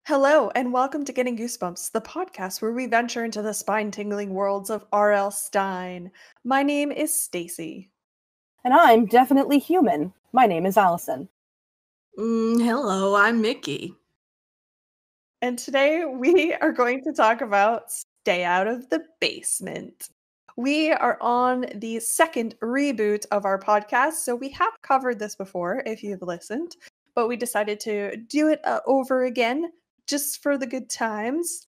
Hello, and welcome to Getting Goosebumps, the podcast where we venture into the spine-tingling worlds of R.L. Stine. My name is Stacy. And I'm definitely human. My name is Allison. Hello, I'm Mickey. And today we are going to talk about Stay Out of the Basement. We are on the second reboot of our podcast, so we have covered this before if you've listened, but we decided to do it over again just for the good times.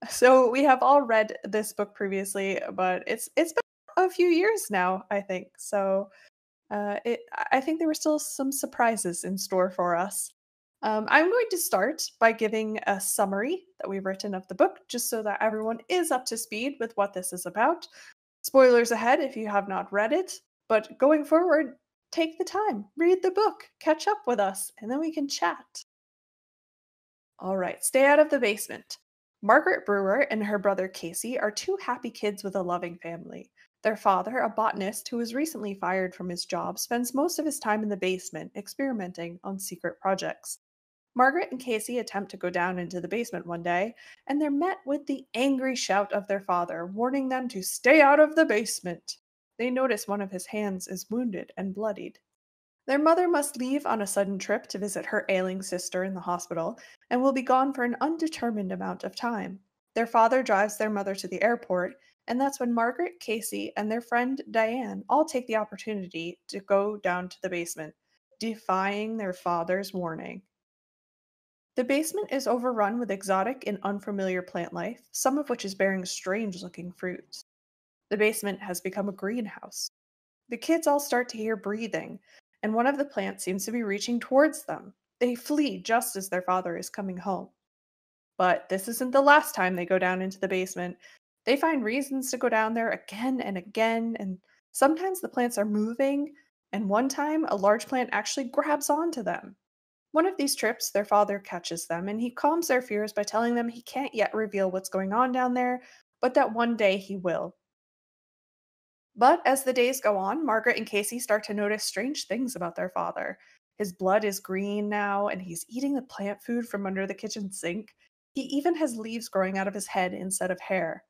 So we have all read this book previously, but it's been a few years now, I think. So I think there were still some surprises in store for us. I'm going to start by giving a summary that we've written of the book, just so that everyone is up to speed with what this is about. Spoilers ahead if you have not read it, but going forward, take the time, read the book, catch up with us, and then we can chat. All right, Stay Out of the Basement. Margaret Brewer and her brother Casey are two happy kids with a loving family. Their father, a botanist who was recently fired from his job, spends most of his time in the basement experimenting on secret projects. Margaret and Casey attempt to go down into the basement one day, and they're met with the angry shout of their father, warning them to stay out of the basement. They notice one of his hands is wounded and bloodied. Their mother must leave on a sudden trip to visit her ailing sister in the hospital, and will be gone for an undetermined amount of time. Their father drives their mother to the airport, and that's when Margaret, Casey, and their friend Diane all take the opportunity to go down to the basement, defying their father's warning. The basement is overrun with exotic and unfamiliar plant life, some of which is bearing strange-looking fruits. The basement has become a greenhouse. The kids all start to hear breathing, and one of the plants seems to be reaching towards them. They flee just as their father is coming home. But this isn't the last time they go down into the basement. They find reasons to go down there again and again, and sometimes the plants are moving, and one time a large plant actually grabs onto them. One of these trips, their father catches them, and he calms their fears by telling them he can't yet reveal what's going on down there, but that one day he will. But as the days go on, Margaret and Casey start to notice strange things about their father. His blood is green now, and he's eating the plant food from under the kitchen sink. He even has leaves growing out of his head instead of hair.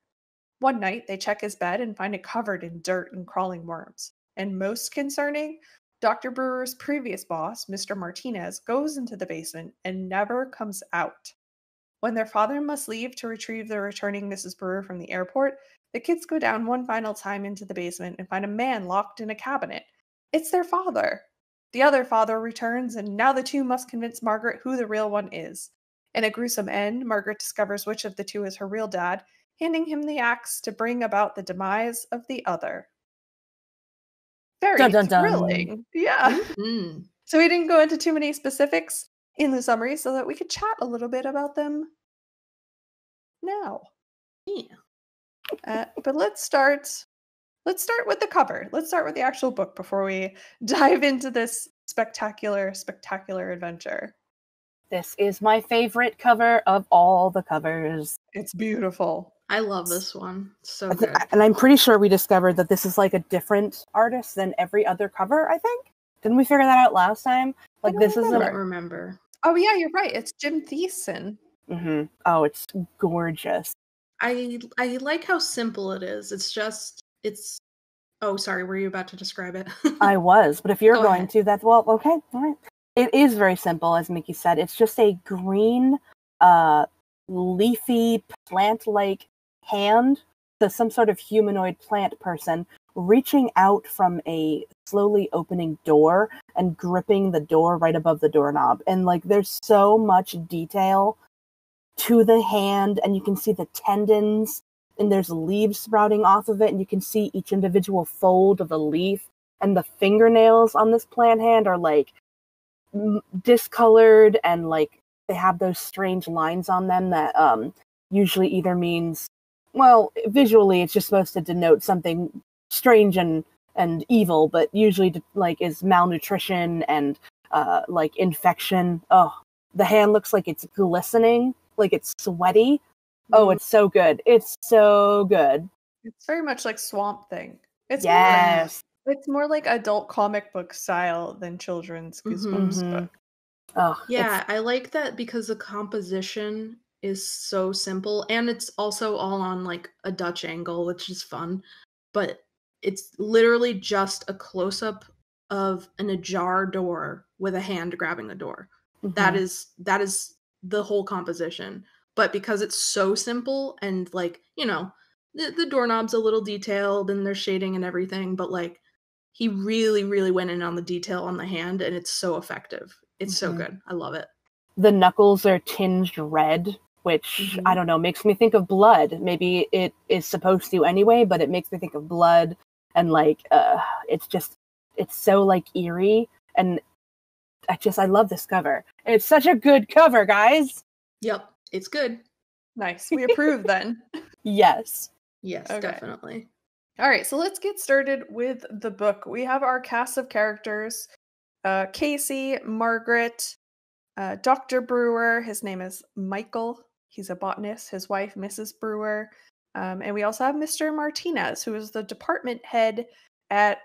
One night, they check his bed and find it covered in dirt and crawling worms. And most concerning, Dr. Brewer's previous boss, Mr. Martinez, goes into the basement and never comes out. When their father must leave to retrieve the returning Mrs. Brewer from the airport, the kids go down one final time into the basement and find a man locked in a cabinet. It's their father. The other father returns, and now the two must convince Margaret who the real one is. In a gruesome end, Margaret discovers which of the two is her real dad, handing him the axe to bring about the demise of the other. Very Dun, dun, dun. thrilling. Yeah. Mm. So we didn't go into too many specifics in the summary so that we could chat a little bit about them now. Yeah. But let's start with the cover. Let's start with the actual book before we dive into this spectacular adventure. This is my favorite cover of all the covers. It's beautiful. I love this one. So good. And I'm pretty sure we discovered that this is like a different artist than every other cover, I think. Didn't we figure that out last time? Like this is I don't remember. Oh yeah, you're right. It's Jim Thiessen. Mm-hmm. Oh, it's gorgeous. I like how simple it is. It's oh, sorry, were you about to describe it? I was, but if you're Go going ahead. to, that's well, okay, all right. It is very simple, as Mickey said. It's just a green, leafy, plant-like hand to some sort of humanoid plant person reaching out from a slowly opening door and gripping the door right above the doorknob. And like, there's so much detail to the hand, and you can see the tendons, and there's leaves sprouting off of it, and you can see each individual fold of a leaf. And the fingernails on this plant hand are like discolored, and like they have those strange lines on them that usually either means, well, visually it's just supposed to denote something strange and evil, but usually like is malnutrition and like infection. Oh, the hand looks like it's glistening, like it's sweaty. Oh, it's so good. It's so good. It's very much like Swamp Thing. It's yes. It's more like adult comic book style than children's Goosebumps book. Oh, Yeah, I like that because the composition is so simple and it's also all on like a Dutch angle, which is fun. But it's literally just a close up of an ajar door with a hand grabbing the door. mhm. That is the whole composition. But because it's so simple and like, the doorknob's a little detailed and there's shading and everything, but like he really, really went in on the detail on the hand and it's so effective. It's so Mhm. good. I love it. The knuckles are tinged red, which I Mhm. don't know, makes me think of blood. Maybe it is supposed to anyway, but it makes me think of blood and like it's so like eerie, and I love this cover. It's such a good cover, guys. Yep, it's good. Nice. We approve then. Yes. Yes, Okay. definitely. All right, so let's get started with the book. We have our cast of characters: Casey, Margaret, Dr. Brewer. His name is Michael. He's a botanist. His wife, Mrs. Brewer. And we also have Mr. Martinez, who is the department head at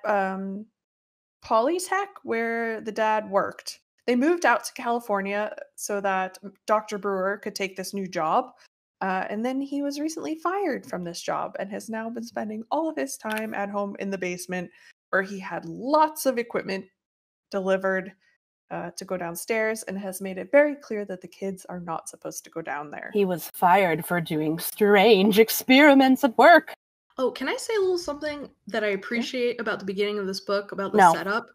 Polytech, where the dad worked. They moved out to California so that Dr. Brewer could take this new job. And then he was recently fired from this job and has now been spending all of his time at home in the basement, where he had lots of equipment delivered to go downstairs, and has made it very clear that the kids are not supposed to go down there. He was fired for doing strange experiments at work. Oh, can I say a little something that I appreciate about the beginning of this book, about the No. setup?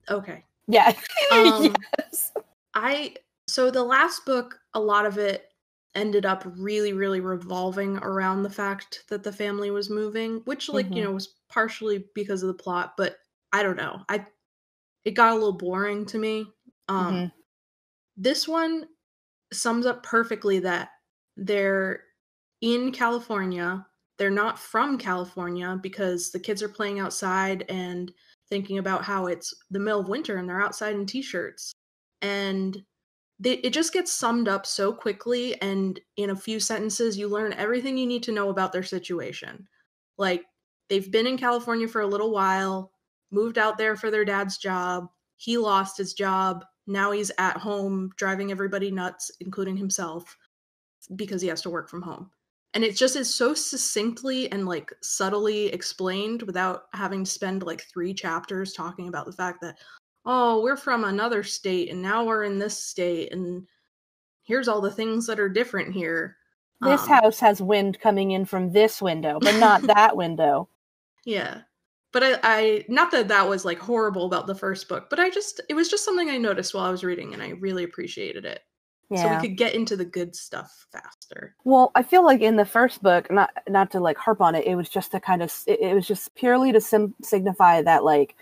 Okay. Yeah. Yes. So the last book, a lot of it ended up really, really revolving around the fact that the family was moving, which was partially because of the plot, but I don't know. It got a little boring to me. Mhm. This one sums up perfectly that they're in California. They're not from California because the kids are playing outside and thinking about how it's the middle of winter and they're outside in t-shirts. And it just gets summed up so quickly, and in a few sentences you learn everything you need to know about their situation. Like, they've been in California for a little while, moved out there for their dad's job. He lost his job. Now he's at home driving everybody nuts, including himself, because he has to work from home. And it just is so succinctly and like subtly explained without having to spend like 3 chapters talking about the fact that, oh, we're from another state and now we're in this state and here's all the things that are different here. This house has wind coming in from this window, but not that window. Yeah. But I not that that was like horrible about the first book, but it was just something I noticed while I was reading and I really appreciated it. Yeah. So we could get into the good stuff faster. Well, I feel like in the first book, not to like harp on it, it was just to kind of it was just purely to signify that like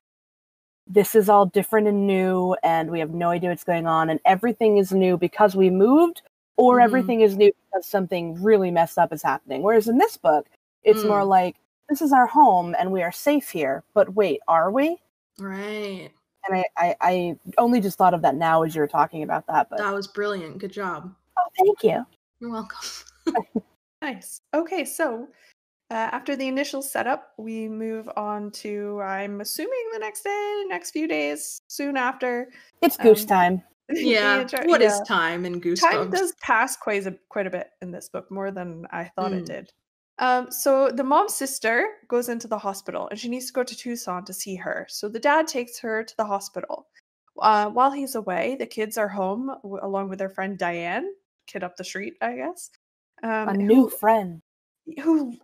this is all different and new, and we have no idea what's going on, and everything is new because we moved, or everything is new because something really messed up is happening. Whereas in this book, it's more like, this is our home and we are safe here. But wait, are we? Right. And I only just thought of that now as you were talking about that. But that was brilliant. Good job. Oh, thank you. You're welcome. Nice. Okay, so after the initial setup, we move on to, I'm assuming, the next day, next few days, soon after. It's goose time. Yeah. What is time in Goosebumps? Time does pass quite a bit in this book, more than I thought it did. So the mom's sister goes into the hospital and she needs to go to Tucson to see her. So the dad takes her to the hospital. While he's away, the kids are home along with their friend Diane, kid up the street, I guess. A new friend. Who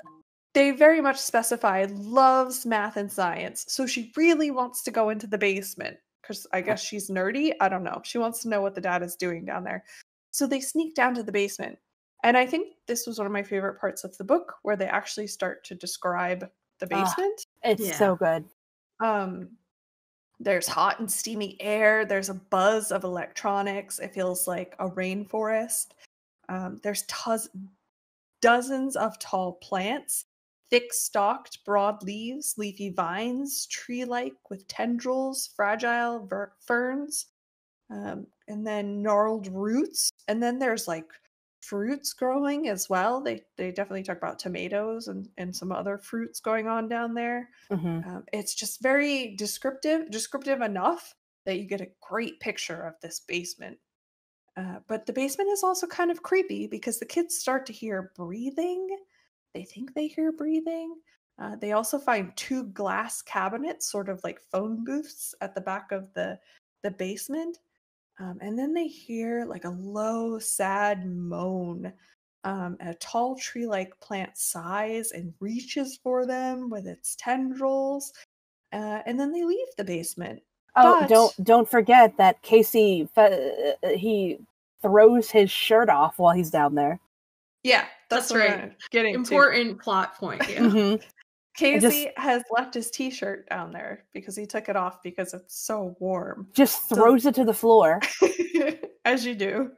they very much specify loves math and science. So she really wants to go into the basement because I guess she's nerdy. I don't know. She wants to know what the dad is doing down there. So they sneak down to the basement. And I think this was one of my favorite parts of the book, where they actually start to describe the basement. It's so good. There's hot and steamy air. There's a buzz of electronics. It feels like a rainforest. There's dozens of tall plants, thick-stalked, broad leaves, leafy vines, tree-like with tendrils, fragile ferns, and then gnarled roots. And then there's like fruits growing as well. They definitely talk about tomatoes and some other fruits going on down there. Mm-hmm. It's just very descriptive enough that you get a great picture of this basement. But the basement is also kind of creepy because the kids start to hear breathing. They think they hear breathing. They also find two glass cabinets, sort of like phone booths, at the back of the basement. And then they hear like a low, sad moan. A tall tree-like plant sighs and reaches for them with its tendrils. And then they leave the basement. Oh, But don't forget that Casey he throws his shirt off while he's down there. yeah, that's what right. I'm getting to. Important plot point. Yeah. Mhm. Casey has left his t-shirt down there because he took it off because it's so warm. Just throws it to the floor. As you do.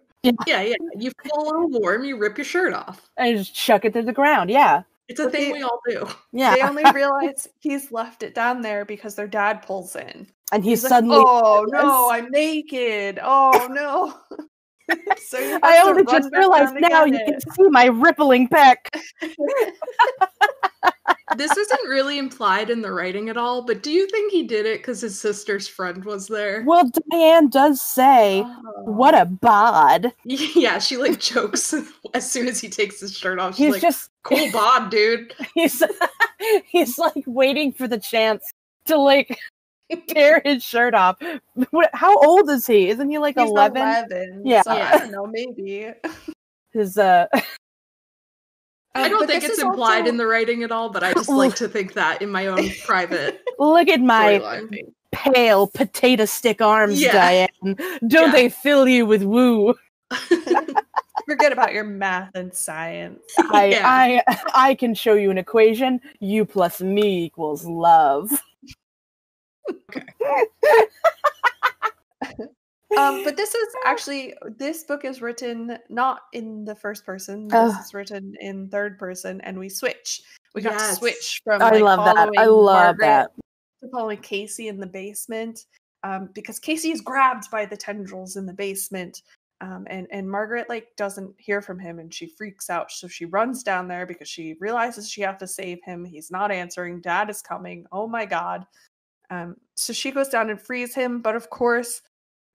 Yeah. You feel a little warm, you rip your shirt off. And just chuck it to the ground. Yeah. It's a thing we all do. Yeah. They only realize he's left it down there because their dad pulls in. And he's like, suddenly, oh no, I'm naked. Oh no. So he has I to only run just back realized down to now get you can it. see my rippling peck. This isn't really implied in the writing at all, but do you think he did it because his sister's friend was there? Well, Diane does say, what a bod. Yeah, she like jokes as soon as he takes his shirt off. She's He's like, just cool bod, dude. he's like waiting for the chance to like tear his shirt off. How old is he? Isn't he like He's 11? 11. Yeah. So I don't know, maybe. His I don't but think this it's is implied also- in the writing at all, but I just like to think that in my own private look at my storyline. pale potato stick arms, Yeah. Diane. Don't they fill you with woo? Forget about your math and science. I can show you an equation. U plus me equals love. Okay. But this book is written not in the first person. This is written in third person, and we switch. We got to switch from I love that. I love that. to following Casey in the basement, because Casey is grabbed by the tendrils in the basement, and Margaret doesn't hear from him, and she freaks out. So she runs down there because she realizes she has to save him. He's not answering. Dad is coming. Oh my God. So she goes down and frees him, but of course,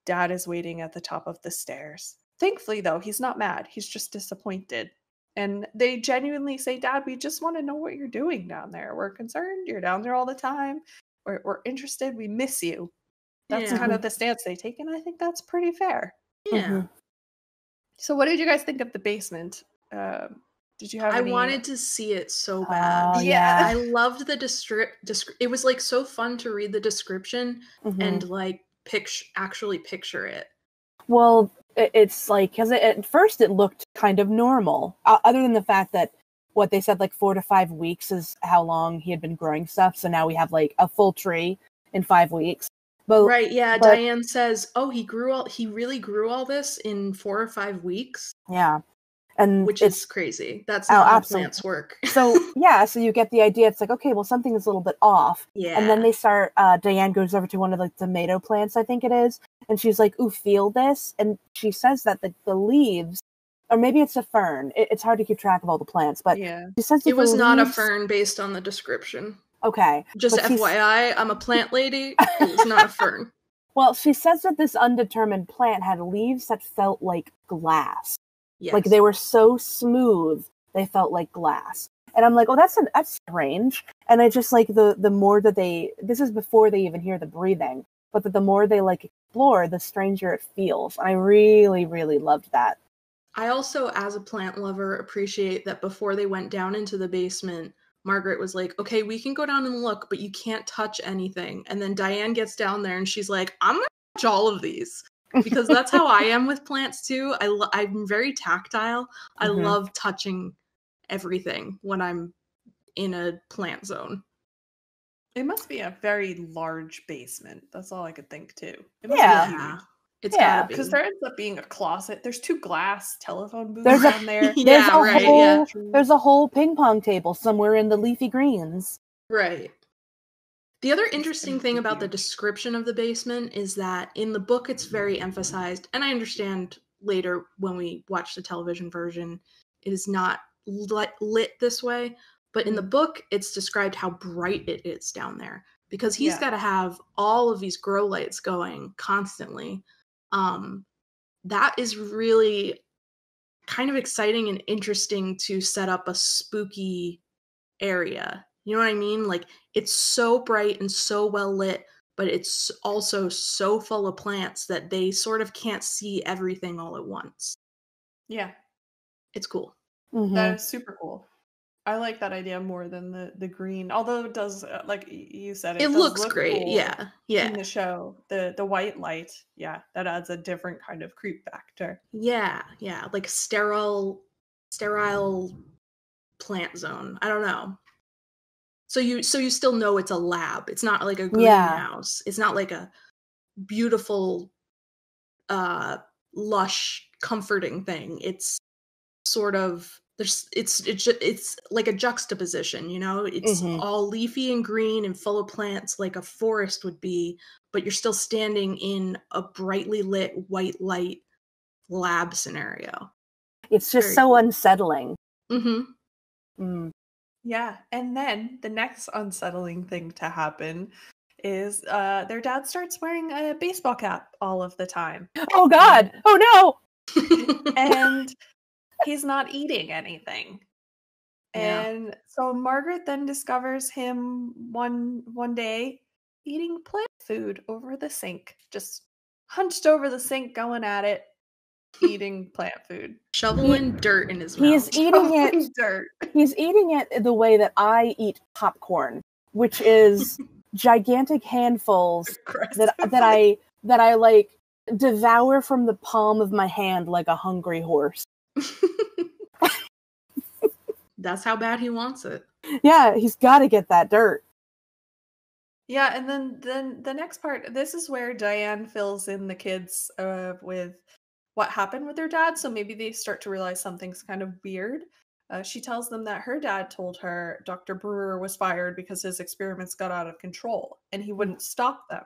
Dad is waiting at the top of the stairs. Thankfully, though, he's not mad. He's just disappointed. And they genuinely say, Dad, we just want to know what you're doing down there. We're concerned. You're down there all the time. We're interested. We miss you. That's kind of the stance they take, and I think that's pretty fair. Yeah. Mm-hmm. So what did you guys think of the basement? Did you have I any... wanted to see it so bad. Oh, yeah. I loved the it was so fun to read the description and actually picture it. Well, it's because at first it looked kind of normal, other than the fact that what they said 4 to 5 weeks is how long he had been growing stuff. So now we have a full tree in 5 weeks. But, right, yeah. Diane says, "Oh, he really grew all this in 4 or 5 weeks." Yeah, and which is crazy. That's not how plants work. So so you get the idea. It's okay, well, something is a little bit off. Yeah. And then they start. Diane goes over to one of the tomato plants, I think it is, and she's like, "Ooh, feel this," and she says that the leaves. Or maybe it's a fern. It's hard to keep track of all the plants, but she says it was not a fern based on the description. Okay. Just FYI, I'm a plant lady. It was not a fern. Well, she says that this undetermined plant had leaves that felt like glass. Yes. They were so smooth, they felt like glass. And I'm like, oh, that's strange. And I just the more that this is before they even hear the breathing, but the more they explore, the stranger it feels. I really, really loved that. I also, as a plant lover, appreciate that before they went down into the basement, Margaret was like, okay, we can go down and look, but you can't touch anything. And then Diane gets down there and she's like, I'm going to touch all of these. Because that's how I am with plants too. I'm very tactile. I love touching everything when I'm in a plant zone. It must be a very large basement. That's all I could think too. It must be huge. It's gotta be. Because there ends up being a closet. There's 2 glass telephone booths down there. There's a whole ping pong table somewhere in the leafy greens. Right. The other interesting thing about the description of the basement is that in the book it's very emphasized, and I understand later when we watch the television version, it is not lit this way, but in the book it's described how bright it is down there. because he's got to have all of these grow lights going constantly. That is really kind of exciting and interesting to set up a spooky area. You know what I mean? Like, it's so bright and so well lit, but it's also so full of plants that they sort of can't see everything all at once. Yeah. It's cool. Mm-hmm. That is super cool. I like that idea more than the green, although it does, like you said, it does looks look great. cool Yeah. in the show. The white light, that adds a different kind of creep factor. Yeah, like sterile plant zone. I don't know. So you still know it's a lab. It's not like a greenhouse. It's not like a beautiful, lush, comforting thing. It's sort of it's like a juxtaposition, you know? It's all leafy and green and full of plants like a forest would be, but you're still standing in a brightly lit white light lab scenario. It's just so unsettling. Yeah, and then the next unsettling thing to happen is their dad starts wearing a baseball cap all of the time. Oh God! Oh no! And he's not eating anything. And so Margaret then discovers him one day eating plant food over the sink, just hunched over the sink, going at it, eating plant food, shoveling dirt in his mouth. He's eating it. Dirt. He's eating it the way that I eat popcorn, which is gigantic handfuls that I like devour from the palm of my hand like a hungry horse. That's how bad he wants it. Yeah, he's got to get that dirt. Yeah, and then the next part, this is where Diane fills in the kids with what happened with their dad, so maybe they start to realize something's kind of weird. She tells them that her dad told her Dr. Brewer was fired because his experiments got out of control, and he wouldn't stop them.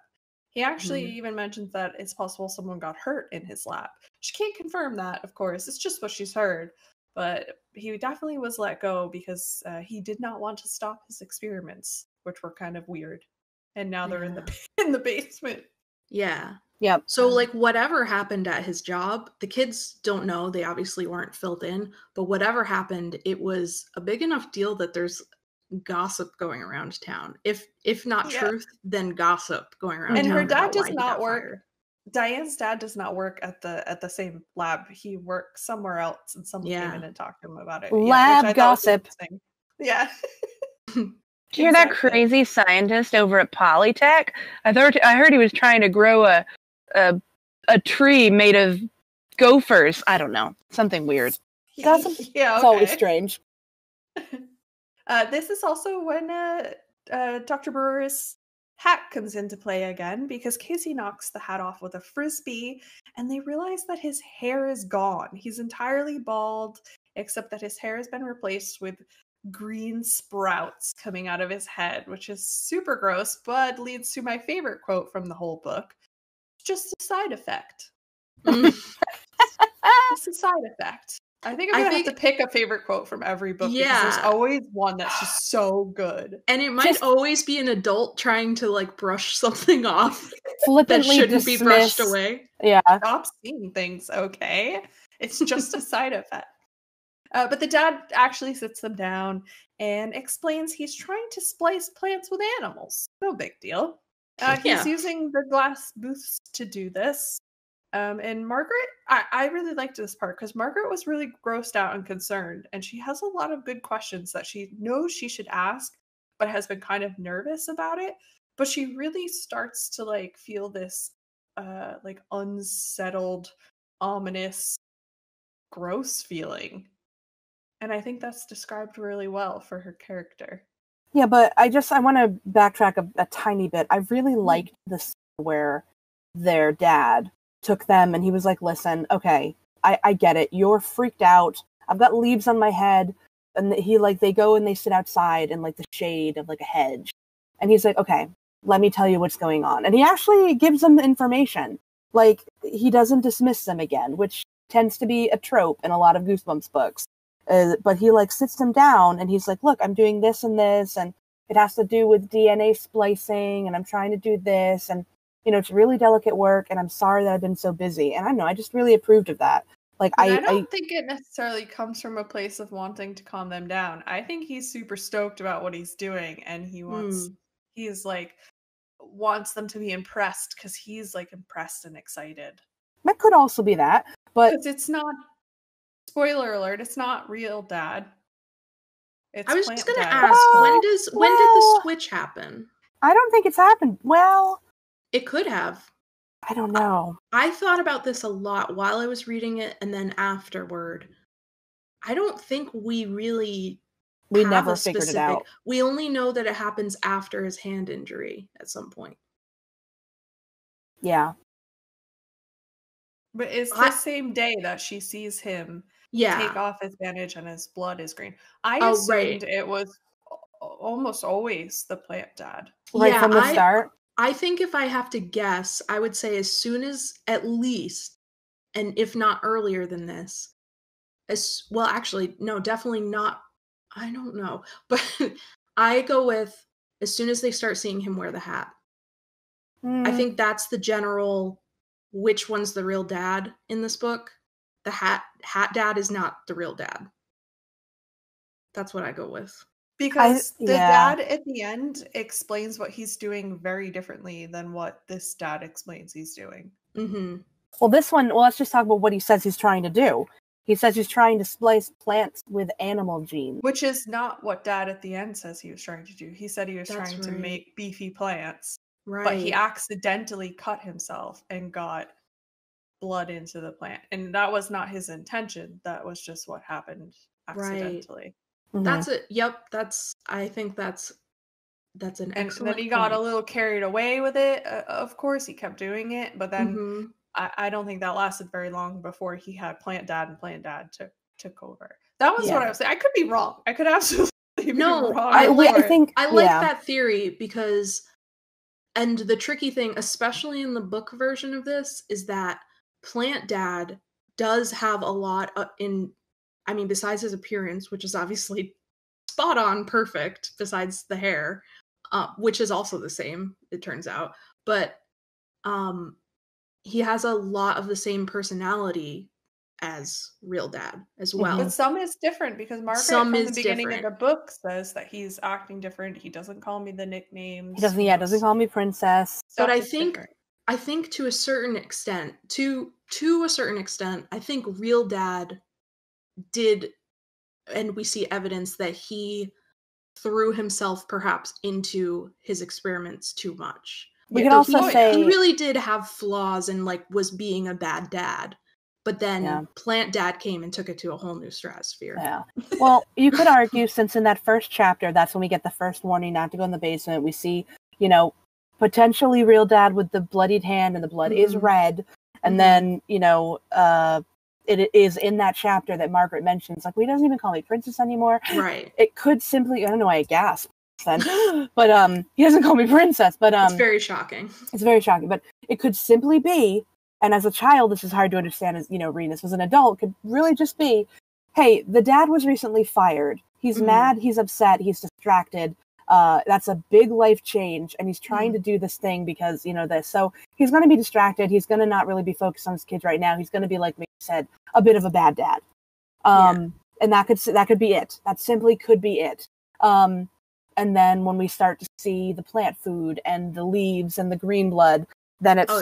He actually even mentions that it's possible someone got hurt in his lab. She can't confirm that, of course. It's just what she's heard. But he definitely was let go because he did not want to stop his experiments, which were kind of weird. And now they're in the basement. Yeah. Yep. So, like, whatever happened at his job, the kids don't know. They obviously weren't filled in. But whatever happened, it was a big enough deal that there's gossip going around town. If not truth, then gossip going around town. And her dad does not work. Fired. Diane's dad does not work at the same lab. He works somewhere else, and someone came in and talked to him about it. Lab gossip. Yeah. Did you hear that crazy scientist over at Polytech? I heard he was trying to grow a tree made of gophers. I don't know, something weird. Gossip. Yeah, it's always strange. This is also when Dr. Brewer's hat comes into play again, because Casey knocks the hat off with a frisbee, and they realize that his hair is gone. He's entirely bald, except that his hair has been replaced with green sprouts coming out of his head, which is super gross, but leads to my favorite quote from the whole book. Just a side effect. Just a side effect. I think I'm gonna have to pick a favorite quote from every book, because there's always one that's just so good. And it might always be an adult trying to like brush something off flippantly that shouldn't be brushed away. Yeah. Stop seeing things, okay? It's just a side effect. But the dad actually sits them down and explains he's trying to splice plants with animals. No big deal. He's using the glass booths to do this. And Margaret, I really liked this part, because Margaret was really grossed out and concerned, and she has a lot of good questions that she knows she should ask, but has been kind of nervous about it. But she really starts to like feel this like unsettled, ominous, gross feeling. And I think that's described really well for her character. Yeah, but I want to backtrack a tiny bit. I really liked the scene where their dad took them and he was like, listen, okay, I get it. You're freaked out. I've got leaves on my head. And they go and they sit outside in like the shade of like a hedge. And he's like, okay, let me tell you what's going on. And he actually gives them the information. Like, he doesn't dismiss them again, which tends to be a trope in a lot of Goosebumps books. But he like sits them down and he's like, look, I'm doing this and this. And it has to do with DNA splicing, and I'm trying to do this, and it's really delicate work, and I'm sorry that I've been so busy. And I don't know, I just really approved of that. Like, I don't think it necessarily comes from a place of wanting to calm them down. I think he's super stoked about what he's doing, and he's like wants them to be impressed because he's like impressed and excited. That could also be that, but because it's not. Spoiler alert! It's not real dad. I was just gonna ask, when did the switch happen? I don't think it's happened. Well, it could have. I don't know. I thought about this a lot while I was reading it, and then afterward. I don't think we never figured it out. We only know that it happens after his hand injury at some point. Yeah. But it's the same day that she sees him take off his bandage and his blood is green. I assumed it was almost always the plant dad. Right from the start? I think if I have to guess, I would say as soon as, at least, and if not earlier than this, actually, no, definitely not. I don't know. But I go with as soon as they start seeing him wear the hat. I think that's the general, which one's the real dad in this book. The hat dad is not the real dad. That's what I go with. Because the dad at the end explains what he's doing very differently than what this dad explains he's doing. Mm-hmm. Well, let's just talk about what he says he's trying to do. He says he's trying to splice plants with animal genes. Which is not what dad at the end says he was trying to do. He said he was trying to make beefy plants. Right. But he accidentally cut himself and got blood into the plant. And that was not his intention. That was just what happened accidentally. Right. Mm-hmm. That's it. Yep. I think that's an excellent And then he got a little carried away with it. Of course, he kept doing it. But then I don't think that lasted very long before he had plant dad and plant dad took over. That was what I was saying. I could be wrong. I could absolutely be wrong. I like that theory because, and the tricky thing, especially in the book version of this, is that plant dad does have a lot besides his appearance, which is obviously spot on perfect, besides the hair, which is also the same, it turns out. But he has a lot of the same personality as real dad as well. But some is different because Margaret from the beginning of the book says that he's acting different. He doesn't call me the nicknames. He doesn't call me princess. But I think to a certain extent, I think real dad did, and we see evidence that he threw himself perhaps into his experiments too much. We can also say he really did have flaws and was being a bad dad. But then plant dad came and took it to a whole new stratosphere. Yeah. Well, you could argue, since in that first chapter, that's when we get the first warning not to go in the basement. We see, potentially real dad with the bloodied hand, and the blood is red. And then, it is in that chapter that Margaret mentions, he doesn't even call me princess anymore. Right. It could simply, I don't know why I gasped then, but he doesn't call me princess. But it's very shocking. It's very shocking, but it could simply be, and as a child, this is hard to understand, as reading this as an adult, could really just be, hey, the dad was recently fired. He's mad, he's upset, he's distracted. That's a big life change, and he's trying to do this thing because, this. So he's going to be distracted. He's going to not really be focused on his kids right now. He's going to be, like we said, a bit of a bad dad. And that could be it. That simply could be it. And then when we start to see the plant food and the leaves and the green blood, then it's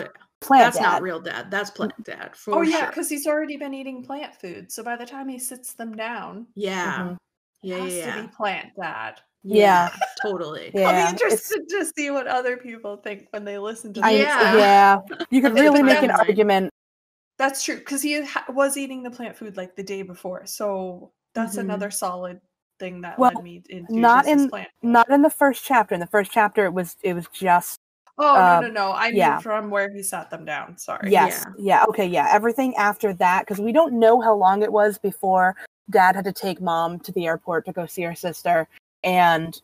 plant dad. That's not real dad. That's plant dad. Because he's already been eating plant food. So by the time he sits them down, it has to be plant dad. Yeah, totally. Yeah, I'll be interested to see what other people think when they listen to this. You could really make an argument. That's true, because he was eating the plant food the day before. So that's another solid thing that led me into not in the first chapter. In the first chapter, it was just. Oh, no. I mean from where he sat them down. Sorry. Yes. Yeah. Okay. Yeah. Everything after that, because we don't know how long it was before Dad had to take Mom to the airport to go see her sister, and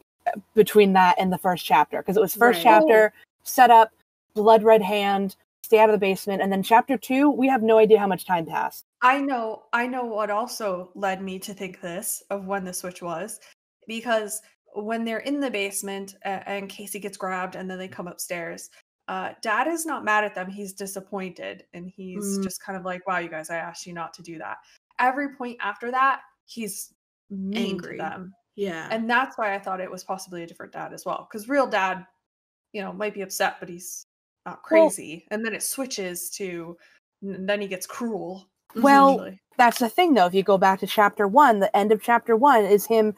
between that and the first chapter, because it was first chapter, set up, blood red hand, stay out of the basement, and then chapter 2, we have no idea how much time passed. I know what also led me to think this of when the switch was, because when they're in the basement and Casey gets grabbed and then they come upstairs, Dad is not mad at them. He's disappointed. And he's just kind of like, wow, you guys, I asked you not to do that. Every point after that, he's mean Angry. to them. Yeah. And that's why I thought it was possibly a different dad as well. Because real dad, might be upset, but he's not crazy. And then it switches to, then he gets cruel. Well, essentially. That's the thing, though. If you go back to chapter 1, the end of chapter 1 is him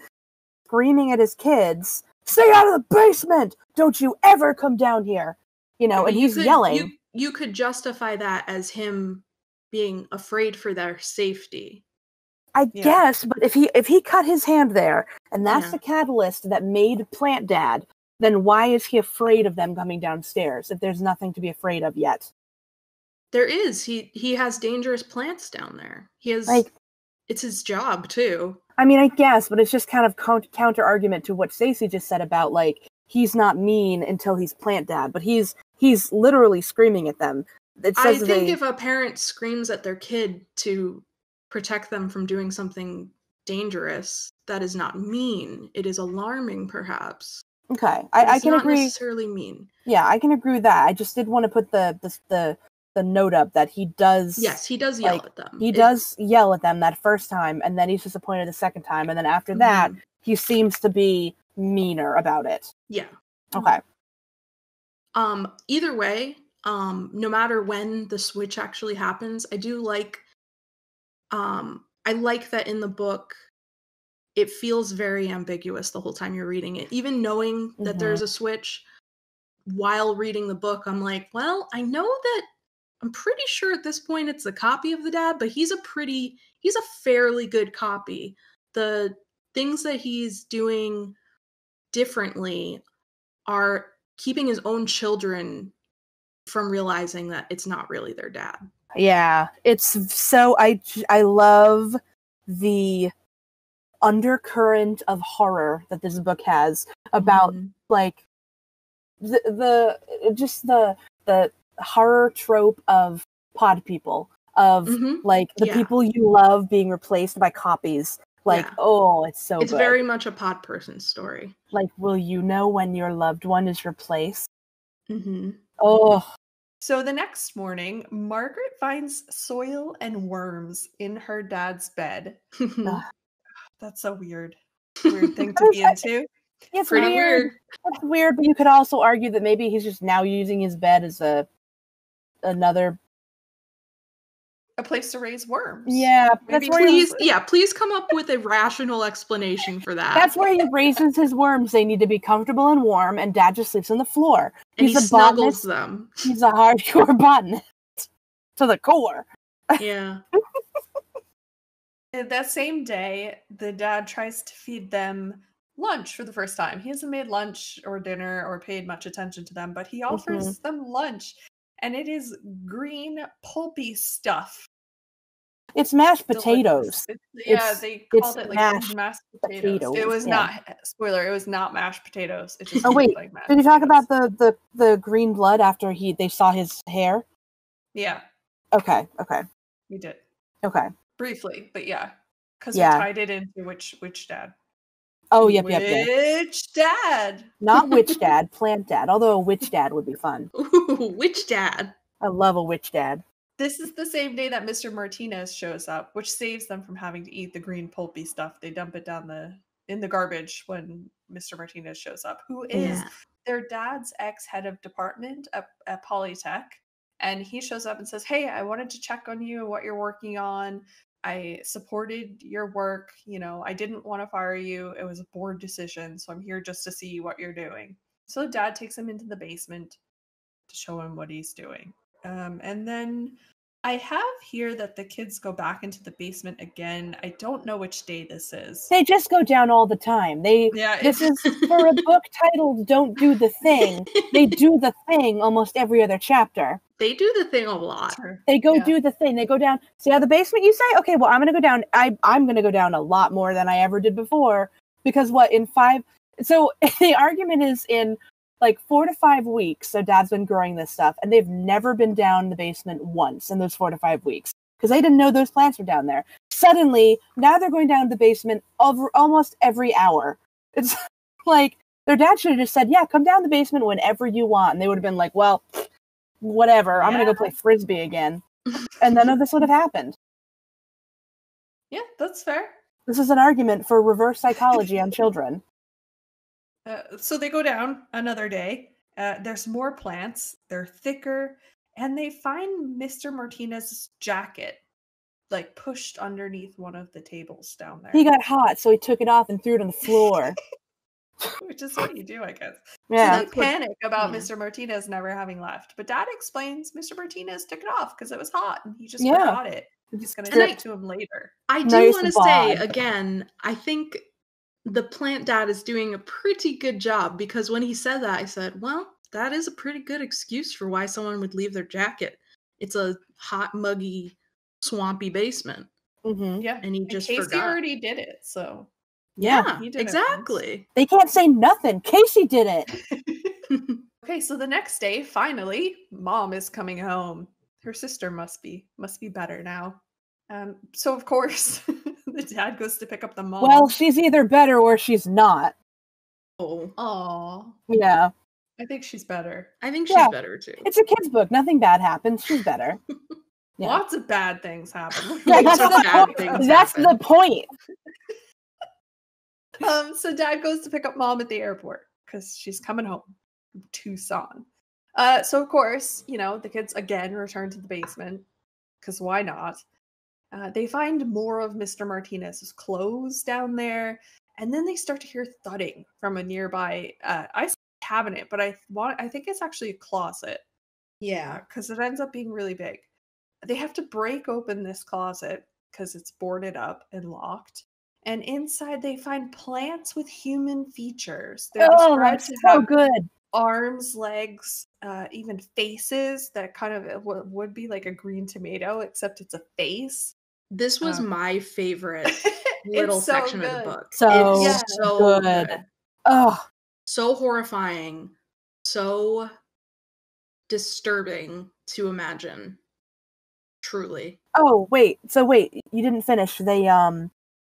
screaming at his kids, "Stay out of the basement! Don't you ever come down here!" And he's yelling. You could justify that as him being afraid for their safety. I guess, but if he cut his hand there, and that's the catalyst that made Plant Dad, then why is he afraid of them coming downstairs if there's nothing to be afraid of yet? There is. He has dangerous plants down there. He has it's his job too. I mean, I guess, but it's just kind of counter argument to what Stacey just said about he's not mean until he's Plant Dad, but he's literally screaming at them. I think if a parent screams at their kid to protect them from doing something dangerous, that is not mean. It is alarming, perhaps. Okay, I can agree. Not necessarily mean. Yeah, I can agree with that. I just did want to put the note up that he does. Yes, he does yell at them. He does yell at them that first time, and then he's disappointed the second time, and then after that, he seems to be meaner about it. Yeah. Okay. Either way, no matter when the switch actually happens, I do like. I like that in the book. It feels very ambiguous the whole time you're reading it. Even knowing that there's a switch while reading the book, I'm like, well, I know that I'm pretty sure at this point it's a copy of the dad, but he's a fairly good copy. The things that he's doing differently are keeping his own children from realizing that it's not really their dad. Yeah, it's so I love the undercurrent of horror that this book has about the horror trope of pod people, of the people you love being replaced by copies. It's so it's good. Very much a pod person story. Will you know when your loved one is replaced? Oh. So the next morning, Margaret finds soil and worms in her dad's bed. That's a weird thing to be into. It's pretty weird. It's weird, but you could also argue that maybe he's just now using his bed as a place to raise worms. Yeah, please come up with a rational explanation for that. That's where he raises his worms. They need to be comfortable and warm, and Dad just sleeps on the floor. And he snuggles them. He's a hardcore botanist to the core. Yeah. That same day, the dad tries to feed them lunch for the first time. He hasn't made lunch or dinner or paid much attention to them, but he offers them lunch. And it is green, pulpy stuff. It's mashed potatoes. They called it mashed potatoes. It was not, spoiler, it was not mashed potatoes. It just wait, did you talk about the green blood after they saw his hair? Yeah. Okay. We did. Okay. Briefly, but yeah. Because we tied it into which dad. Oh, yep. Which dad? Not witch dad, Plant Dad. Although a witch dad would be fun. Ooh, witch dad. I love a witch dad. This is the same day that Mr. Martinez shows up, which saves them from having to eat the green pulpy stuff. They dump it down in the garbage when Mr. Martinez shows up, who is their dad's ex-head of department at Polytech. And he shows up and says, "Hey, I wanted to check on you, what you're working on. I supported your work. I didn't want to fire you. It was a board decision. So I'm here just to see what you're doing." So Dad takes him into the basement to show him what he's doing. And then I have here that the kids go back into the basement again. I don't know which day this is. They just go down all the time. This is for a book titled "Don't Do the Thing." They do the thing almost every other chapter. They do the thing a lot. They go do the thing. They go down. See how the basement, you say? Okay, well, I'm going to go down. I'm going to go down a lot more than I ever did before. Because in 5... So the argument is in 4 to 5 weeks. So Dad's been growing this stuff. And they've never been down the basement once in those 4 to 5 weeks. Because they didn't know those plants were down there. Suddenly, now they're going down the basement almost every hour. Like, their dad should have just said, yeah, come down the basement whenever you want. And they would have been like, well, whatever. I'm going to go play Frisbee again. And none of this would have happened. Yeah, that's fair. This is an argument for reverse psychology on children. So they go down another day. There's more plants. They're thicker. And they find Mr. Martinez's jacket, like, pushed underneath one of the tables down there. He got hot, so he took it off and threw it on the floor. Which is what you do, I guess. Yeah. So they panic about Mr. Martinez never having left. But Dad explains Mr. Martinez took it off because it was hot and he just forgot it. He's going to give it to him later. I do want to say, again, I think the plant dad is doing a pretty good job, because when he said that, I said, well, that is a pretty good excuse for why someone would leave their jacket. It's a hot, muggy, swampy basement. Mm-hmm. Yeah. And he just Casey forgot. already did it, so... Yeah, he did exactly. They can't say nothing. Casey did it. Okay, so the next day, finally, Mom is coming home. Her sister must be better now. So of course, the dad goes to pick up the mom. Well, she's either better or she's not. Oh. Aw. Yeah. I think she's better. I think she's better too. It's a kid's book. Nothing bad happens. She's better. Yeah. Lots of bad things happen. Yeah, that's the point. So Dad goes to pick up Mom at the airport because she's coming home from Tucson. So of course, the kids again return to the basement because why not? They find more of Mr. Martinez's clothes down there, and then they start to hear thudding from a nearby I say cabinet, but I think it's actually a closet. Yeah, because it ends up being really big. They have to break open this closet because it's boarded up and locked. And inside they find plants with human features. They're described to have good. Arms, legs, even faces that kind of would be like a green tomato, except it's a face. This was my favorite little section of the book. So good. Oh, so horrifying, so disturbing to imagine. Truly. Oh, wait. So you didn't finish.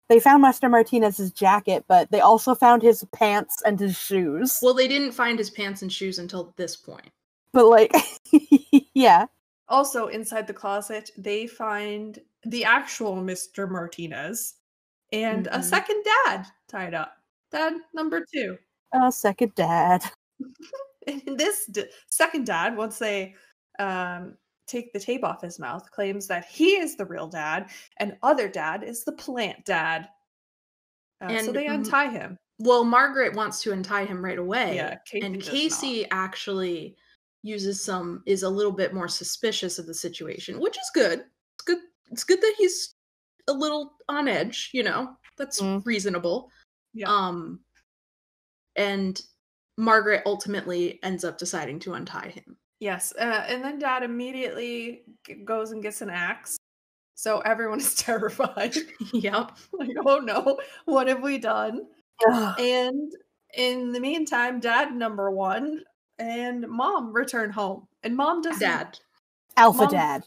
They found Mr. Martinez's jacket, but they also found his pants and his shoes. Well, they didn't find his pants and shoes until this point. But yeah. Also, inside the closet, they find the actual Mr. Martinez and a second dad tied up. Dad number 2. A second dad. And this second dad, once they take the tape off his mouth, claims that he is the real dad and other dad is the plant dad. So they untie him. Well, Margaret wants to untie him right away. Yeah, Casey actually is a little bit more suspicious of the situation, which is good. It's good that he's a little on edge, That's reasonable. Yeah. And Margaret ultimately ends up deciding to untie him. Yes, and then Dad immediately goes and gets an axe. So everyone is terrified. Yep. Like, oh no, what have we done? And in the meantime, Dad number 1 and Mom return home. And Mom doesn't... Dad. Alpha Dad.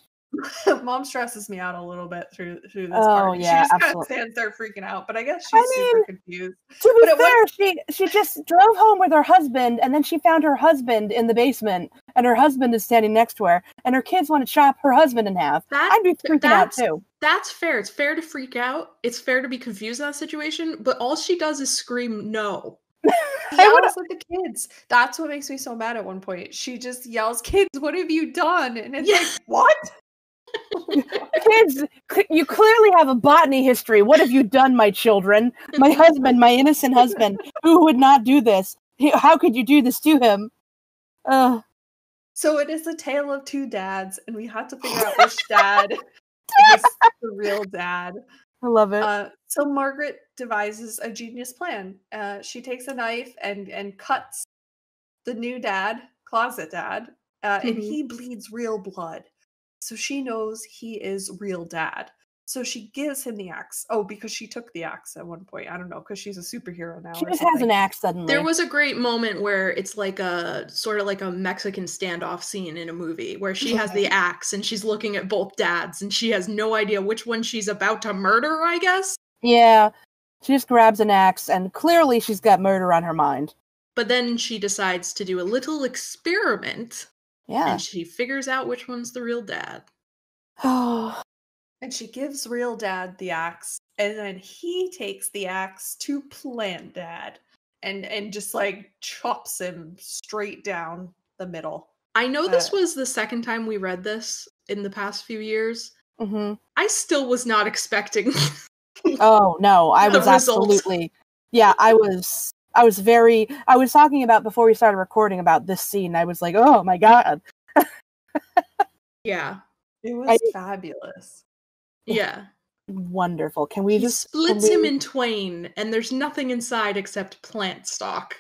Mom stresses me out a little bit through this part. part. Yeah, she just kind of stands there freaking out, but I guess she's super confused. To be fair, she just drove home with her husband, and then she found her husband in the basement, and her husband is standing next to her, and her kids want to chop her husband in half. I'd be freaking out too. That's fair. It's fair to freak out. It's fair to be confused in that situation, but all she does is scream no. Yells at the kids. That's what makes me so mad at one point. She just yells, "Kids, what have you done?" And it's like, what? Kids, you clearly have a botany history. What have you done, my children? My husband, my innocent husband, who would not do this? How could you do this to him? So it is a tale of 2 dads, and we had to figure out which dad is the real dad. I love it. So Margaret devises a genius plan. She takes a knife and cuts the new dad, closet dad, and he bleeds real blood. So she knows he is real dad. So she gives him the axe. Oh, because she took the axe at one point. I don't know, because she's a superhero now. She just has an axe suddenly. There was a great moment where it's like sort of like a Mexican standoff scene in a movie where she has the axe and she's looking at both dads and she has no idea which one she's about to murder, I guess. Yeah. She just grabs an axe, and clearly she's got murder on her mind. But then she decides to do a little experiment. Yeah. And she figures out which one's the real dad. Oh. And she gives real dad the axe, and then he takes the axe to plant dad and just like chops him straight down the middle. I know this was the second time we read this in the past few years. Mm-hmm. I still was not expecting. Oh no, I the was result. absolutely. Yeah, I was talking about before we started recording about this scene. I was like, oh my god. Yeah. It was fabulous. Yeah. Wonderful. He splits him in twain, and there's nothing inside except plant stock.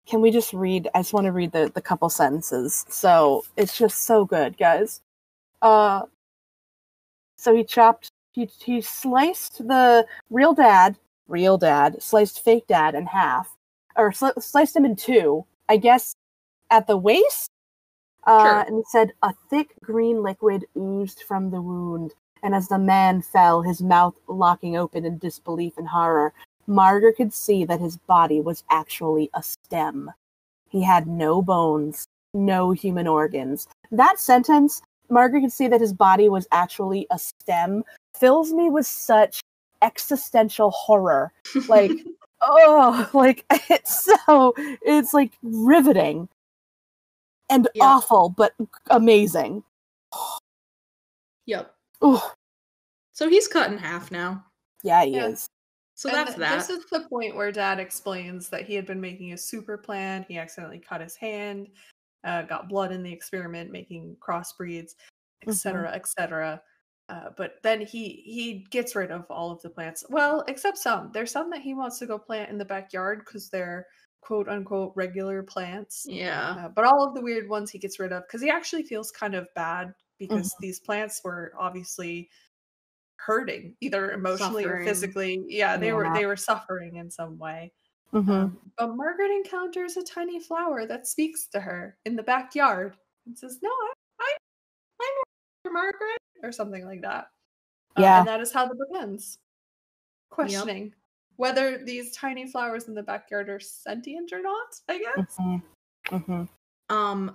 Can we just read? I just want to read the couple sentences. So it's just so good, guys. So he sliced the real dad, sliced fake dad in half, or sliced him in two, I guess, at the waist. Sure. And it said, a thick green liquid oozed from the wound, and as the man fell, his mouth locking open in disbelief and horror, Margaret could see that his body was actually a stem. He had no bones, no human organs. That sentence, Margaret could see that his body was actually a stem, fills me with such existential horror. Like, oh, like, it's like riveting and awful, but amazing. Yep. Ooh. So he's cut in half now. Yeah, he is. So that's that. This is the point where Dad explains that he had been making a super plan. He accidentally cut his hand, got blood in the experiment, making crossbreeds, etc., etc. But then he gets rid of all of the plants. Well, except some. There's some that he wants to go plant in the backyard because they're quote unquote regular plants. Yeah. But all of the weird ones he gets rid of because he actually feels kind of bad because these plants were obviously hurting either emotionally or physically. Yeah, they were suffering in some way. But Margaret encounters a tiny flower that speaks to her in the backyard and says, "No, I'm Margaret," or something like that. Yeah, and that is how the book ends. Questioning whether these tiny flowers in the backyard are sentient or not. I guess.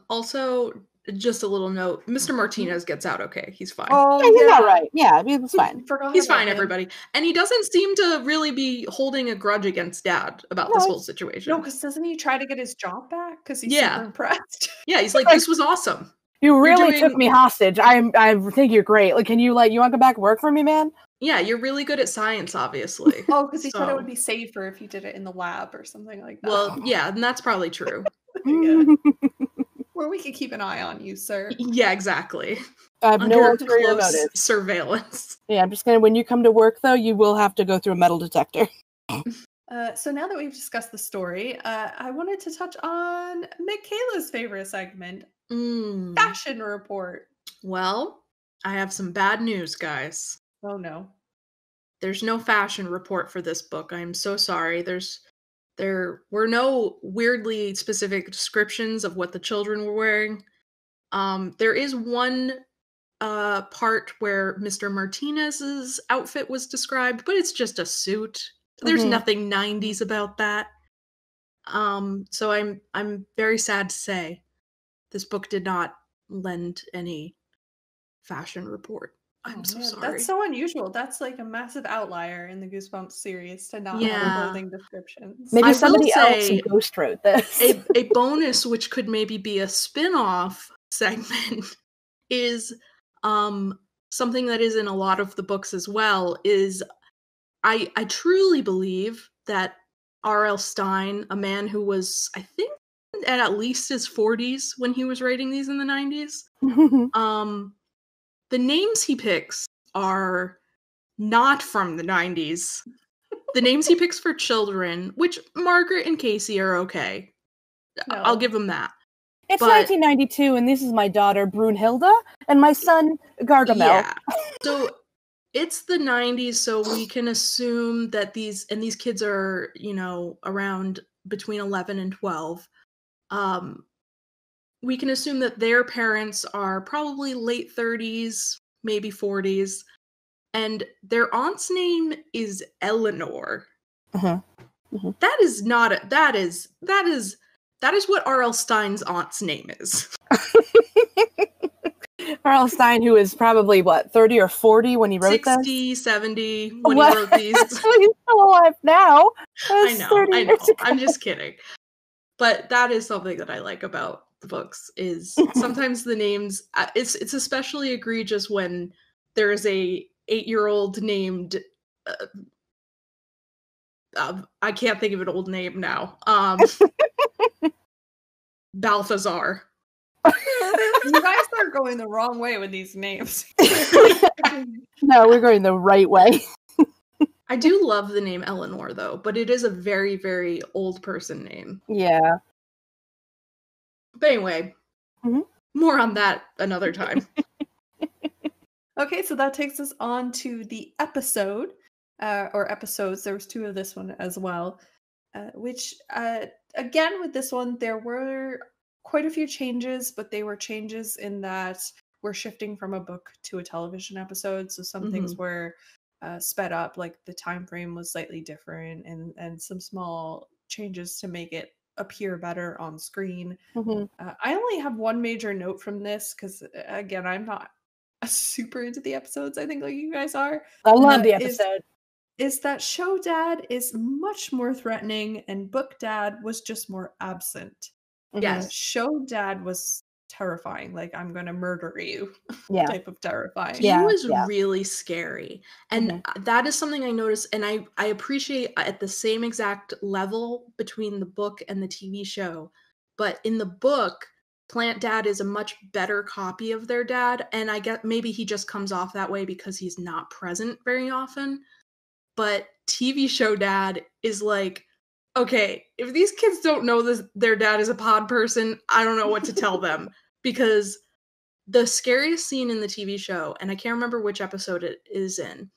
Also, just a little note: Mr. Martinez gets out okay. He's fine. Oh, yeah, he's all right. Yeah, he was fine. He's fine, everybody. And he doesn't seem to really be holding a grudge against Dad about this whole situation. No, because doesn't he try to get his job back? Because he's super impressed. Yeah, he's like, this was awesome. You really took me hostage. I think you're great. Like, you want to come back and work for me, man? Yeah, you're really good at science, obviously. Oh, because he said it would be safer if you did it in the lab or something like that. Well, yeah, and that's probably true. Where we could keep an eye on you, sir. Yeah, exactly. I have no ulterior motive. Surveillance. Yeah, I'm just gonna. When you come to work, though, you will have to go through a metal detector. So now that we've discussed the story, I wanted to touch on Michaela's favorite segment, Fashion Report. Well, I have some bad news, guys. Oh no. There's no fashion report for this book. I'm so sorry. There were no weirdly specific descriptions of what the children were wearing. There is one part where Mr. Martinez's outfit was described, but it's just a suit. There's nothing 90s about that. So I'm very sad to say this book did not lend any fashion report. I'm so sorry. That's so unusual. That's like a massive outlier in the Goosebumps series to not have clothing descriptions. Maybe somebody else ghost wrote this. A bonus, which could maybe be a spin-off segment, is something that is in a lot of the books as well, is I truly believe that R.L. Stine, a man who was, I think, at least his 40s when he was writing these in the 90s, the names he picks are not from the 90s. The names he picks for children, which Margaret and Casey are okay. No. I'll give them that. It's 1992, and this is my daughter, Brunhilde, and my son, Gargamel. Yeah. So it's the 90s, so we can assume that these kids are, around between 11 and 12. We can assume that their parents are probably late 30s, maybe 40s, and their aunt's name is Eleanor. That is not a, that is what R.L. Stein's aunt's name is. R.L. Stein, who is probably, 30 or 40 when he wrote 60, this? 70 when he wrote these. He's still alive now. I know. I'm just kidding. But that is something that I like about the books, is sometimes the names, it's especially egregious when there is a 8-year-old named, I can't think of an old name now, Balthazar. You guys are going the wrong way with these names. No, we're going the right way. I do love the name Eleanor, though, but it is a very, very old person name. Yeah. But anyway, more on that another time. Okay, so that takes us on to the episode, or episodes. There was 2 of this one as well, which, again, with this one, there were quite a few changes, but they were changes in that we're shifting from a book to a television episode. So some things were sped up, like the time frame was slightly different, and some small changes to make it appear better on screen. I only have one major note from this because, again, I'm not super into the episodes, I think, like you guys are. I love the episode. Is that show dad is much more threatening and book dad was just more absent. Yes. Show dad was terrifying, like I'm gonna murder you type of terrifying. He was really scary, and that is something I noticed, and I appreciate at the same exact level between the book and the TV show. But in the book, Plant Dad is a much better copy of their dad, and I get maybe he just comes off that way because he's not present very often. But TV show dad is like, okay, if these kids don't know this, their dad is a pod person, I don't know what to tell them. Because the scariest scene in the TV show, and I can't remember which episode it is in,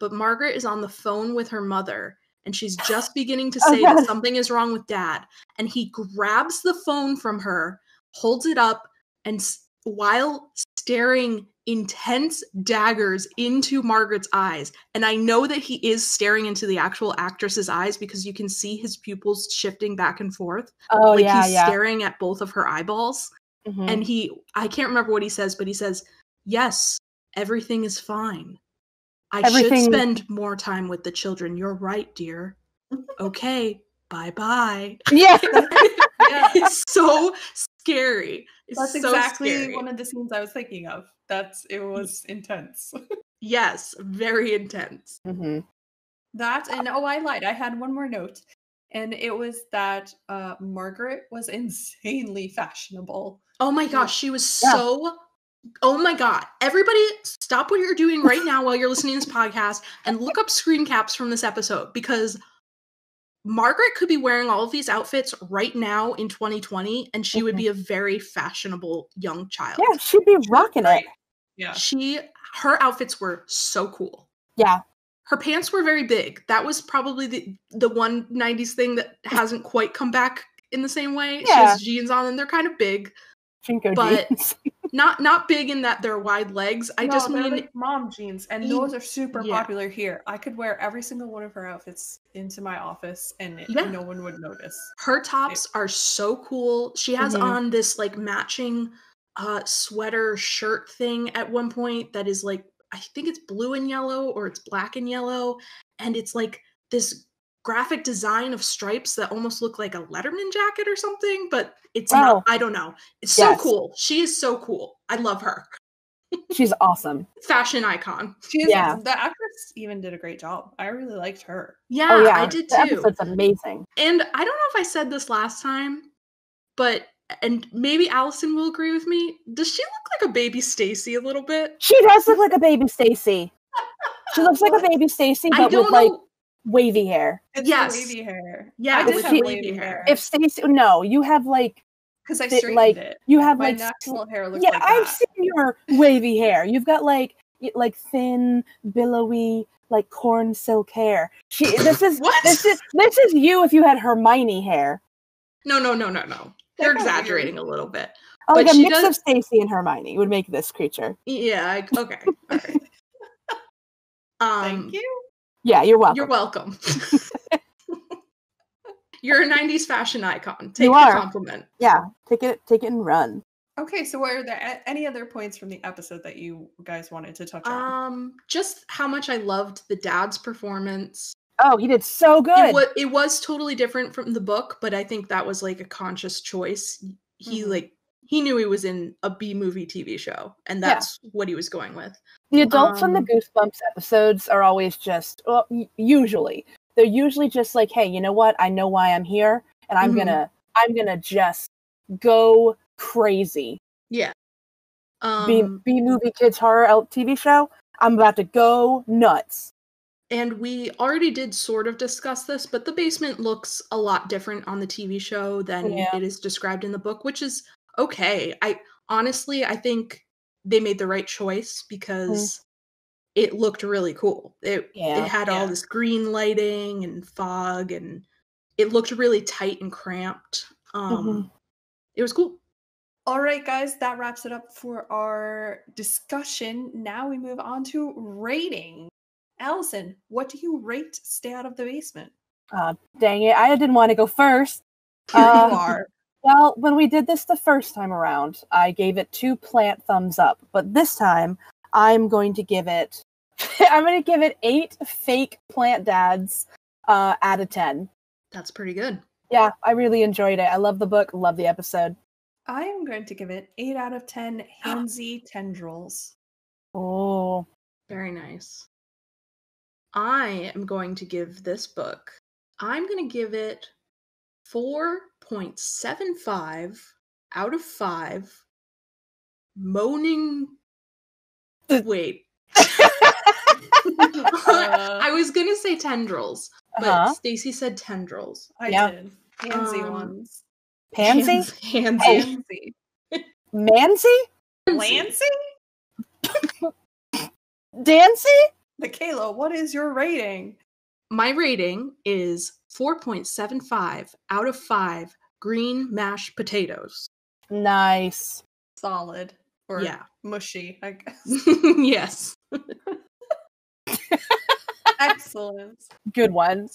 but Margaret is on the phone with her mother, and she's just beginning to say that something is wrong with dad. And he grabs the phone from her, holds it up, and while staring intense daggers into Margaret's eyes, and I know that he is staring into the actual actress's eyes because you can see his pupils shifting back and forth. He's staring at both of her eyeballs. And I can't remember what he says, but he says, "Yes, everything is fine. I should spend more time with the children. You're right, dear. Okay, bye-bye." Yeah. It's so scary. That's so exactly scary. One of the scenes I was thinking of. It was intense. Yes, very intense. That, and I lied. I had one more note. And it was that Margaret was insanely fashionable. Oh my gosh, she was so... Oh my god. Everybody, stop what you're doing right now while you're listening to this podcast and look up screen caps from this episode, because Margaret could be wearing all of these outfits right now in 2020, and she would be a very fashionable young child. Yeah, she'd be rocking it. Yeah. Her outfits were so cool. Yeah. Her pants were very big. That was probably the one 90s thing that hasn't quite come back in the same way. She has jeans on, and they're kind of big. Jinko but jeans. not big in that they're wide legs. I just mean like mom jeans, and those are super popular here. I could wear every single one of her outfits into my office, and no one would notice. Her tops are so cool. She has on this like matching sweater shirt thing at one point that is like, I think it's blue and yellow, or it's black and yellow, and it's like this graphic design of stripes that almost look like a Letterman jacket or something, but it's not. I don't know. It's so cool. She is so cool. I love her. She's awesome. Fashion icon. She is. Yeah. The actress even did a great job. I really liked her. Yeah, I did too. The episode's amazing. And I don't know if I said this last time, but and maybe Allison will agree with me. Does she look like a baby Stacy a little bit? She does look like a baby Stacy. She looks like a baby Stacy, but with like wavy hair. It's wavy hair. Yeah, I did have wavy hair. If Stacy, no, you have like, because I straightened it. You have my like natural hair looks like that. I've seen your wavy hair. You've got like thin, billowy, like corn silk hair. This is you if you had Hermione hair. No. You're exaggerating a little bit. Oh, like a mix of Stacy and Hermione would make this creature. Yeah. Okay. All right. Thank you. Yeah, you're welcome. You're welcome. You're a 90s fashion icon. Take You the are. compliment. Yeah, take it and run. Okay, so are there any other points from the episode that you guys wanted to touch on? Just how much I loved the dad's performance. Oh, he did so good. It was totally different from the book, but I think that was like a conscious choice. He he knew he was in a B-movie TV show, and that's what he was going with. The adults on the Goosebumps episodes are always just, well, usually they're usually just like, hey, you know what? I know why I'm here, and I'm gonna just go crazy. Yeah. B-movie kids horror TV show. I'm about to go nuts. And we already did sort of discuss this, but the basement looks a lot different on the TV show than it is described in the book, which is okay. I think they made the right choice because it looked really cool. It had all this green lighting and fog, and it looked really tight and cramped. It was cool. All right, guys, that wraps it up for our discussion. Now we move on to rating. Allison, what do you rate Stay Out of the Basement? Dang it, I didn't want to go first. Here you are. Well, when we did this the first time around, I gave it 2 plant thumbs up. But this time, I'm going to give it 8 fake plant dads out of 10. That's pretty good. Yeah, I really enjoyed it. I love the book, love the episode. I am going to give it 8 out of 10 handsy tendrils. Oh. Very nice. I am going to give this book, I'm going to give it 4.75 out of 5 moaning. Wait. I was going to say tendrils, but Stacy said tendrils. I did. Handsy ones. Pansy? Handsy. Mancy? Lancy? Dancy? Michaela, what is your rating? My rating is 4.75 out of 5 green mashed potatoes. Nice. Solid. Or mushy, I guess. Yes. Excellent. Good ones.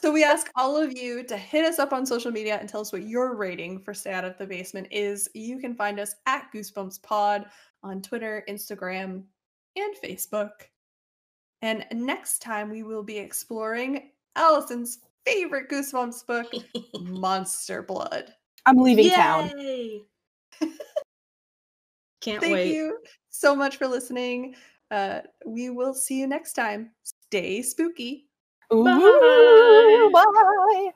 So we ask all of you to hit us up on social media and tell us what your rating for Stay Out of the Basement is. You can find us at Goosebumps Pod on Twitter, Instagram, and Facebook. And next time we will be exploring Allison's favorite Goosebumps book, Monster Blood. I'm leaving town. Can't wait. Thank you so much for listening. We will see you next time. Stay spooky. Ooh, bye.